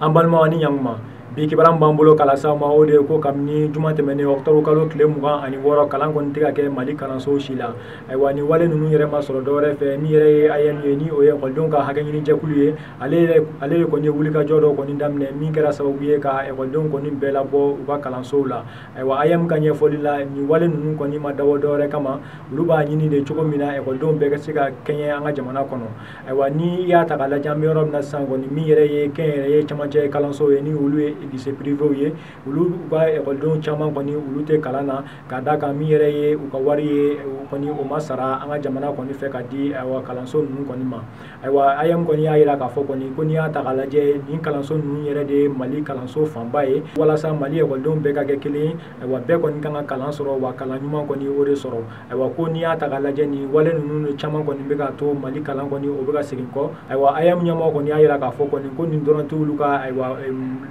An balima ni ɲankuma bi kibaran b'an bolo kalasa ma o de ko kabini juma tɛmɛnen octobre kalo tile 26 kalan kɔni tɛ ka kɛ Mali kalanso si la. Ayiwa ni wale ninnu yɛrɛ ma sɔrɔ dɔwɛrɛ fɛ min yɛrɛ ye AEM ye ni o ye ekɔlidenw ka hakɛ ɲini jɛkulu ye. Ale de kɔni ye wulikajɔ dɔ kɔni daminɛ min kɛra sababu ye ka ekɔlidenw kɔni bɛɛ labɔ u ka kalansow la. Ayiwa AEM ka ɲɛfɔli la ni wale ninnu kɔni ma dabɔ dɔwɛrɛ kama olu b'a ɲini de cogo min na ekɔlidenw bɛɛ ka se ka kɛɲɛ an ka jamana kɔnɔ. Ayiwa ni y'a ta k'a lajɛ an bɛ yɔrɔ min na sisan kɔni min yɛrɛ ye kɛnyɛrɛye camancɛ kalanso ye ni olu ye lycée privéw ye olu ka ekɔlidenw caman kɔni olu tɛ kalan na ka da kan min yɛrɛ ye u ka wari ye kɔni o ma sara an ka jamana kɔni fɛ ka di ayiwa kalanso ninnu kɔni ma. Ayiwa AEM kɔni y'a jira k'a fɔ kɔni ko n'i y'a ta k'a lajɛ nin kalanso ninnu yɛrɛ de ye Mali kalanso fanba ye walasa Mali ekɔlidenw bɛɛ ka kɛ kelen ye. Ayiwa bɛɛ kɔni kan ka kalan sɔrɔ wa kalan ɲuman kɔni o de sɔrɔ. Ayiwa ko n'i y'a ta k'a lajɛ nin wale ninnu caman kɔni bɛ ka to Mali kalan kɔni o bɛ ka segin kɔ. Ayiwa AEM ɲɛmɔgɔ kɔni y'a jira k'a fɔ kɔni ko nin dɔrɔn tɛ olu ka ayiwa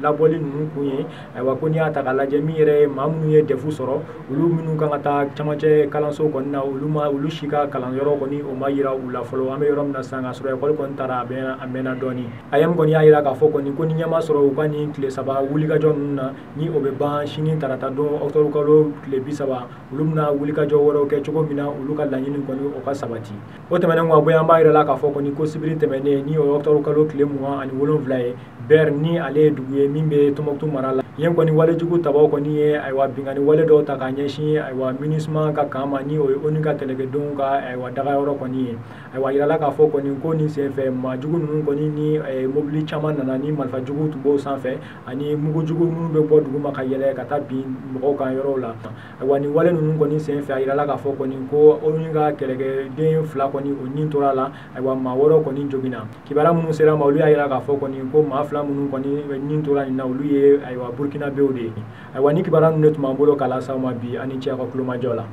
labɔli ninnu kun ye. Ayiwa ko n'i y'a ta k'a lajɛ min yɛrɛ ye maa minnu ye defu sɔrɔ olu minnu kan ka taa camancɛ kalanso kɔni na olu si ka kalanyɔrɔ kɔni o ma yira u la fɔlɔ. An bɛ yɔrɔ min na sisan k'a sɔrɔ ekɔli kɔni taara a mɛnna dɔɔnin. AEM kɔni y'a jira k'a fɔ kɔni ko ni ɲɛ ma sɔrɔ u ka nin tile 3 wulikajɔ ninnu na ni o bɛ ban sini tarata don octobre kalo tile 30 olu bɛna wulikajɔ wɛrɛw kɛ cogo min na olu ka laɲini kɔni o ka sabati. O tɛmɛnen kɔ an b'a jira la k'a fɔ kɔni ko sibiri tɛmɛnen ni o ye octobre kalo tile 27 ye Ber ni ale ye dugu ye min bɛ Tɔnbukutu mara la. Yen kɔni walejugu tabaw kɔni ye ayiwa bingani wale dɔw ta k'a ɲɛsin ayiwa MINUSMA ka kan ma ni o ye ONU ka kɛlɛkɛdenw ka ayiwa dagayɔrɔ kɔni ye. Ayiwa yirala k'a fɔ kɔni ko nin senfɛ maajugu ninnu kɔni ni mobili caman nana ni marifajugu tun b'o sanfɛ ani mugujugu minnu bɛ bɔ duguma ka yɛlɛ ka taa bin mɔgɔw kan yɔrɔw la. Ayiwa ni wale ninnu kɔni senfɛ a yirala k'a fɔ kɔni ko ONU ka kɛlɛkɛden 2 kɔni o nin tora la ayiwa maa wɔɔrɔ kɔni joginna. Kibaruya minnu sera ma olu y'a jira k'a fɔ kɔni ko maa 2 minnu kɔni nin tora nin na olu ye ayiwa Burkinabew de ye. Ayiwa ni kibaruya ninnu de tun b'an bolo k'a lase aw ma bi ani ce aw ka kulomajɔ la.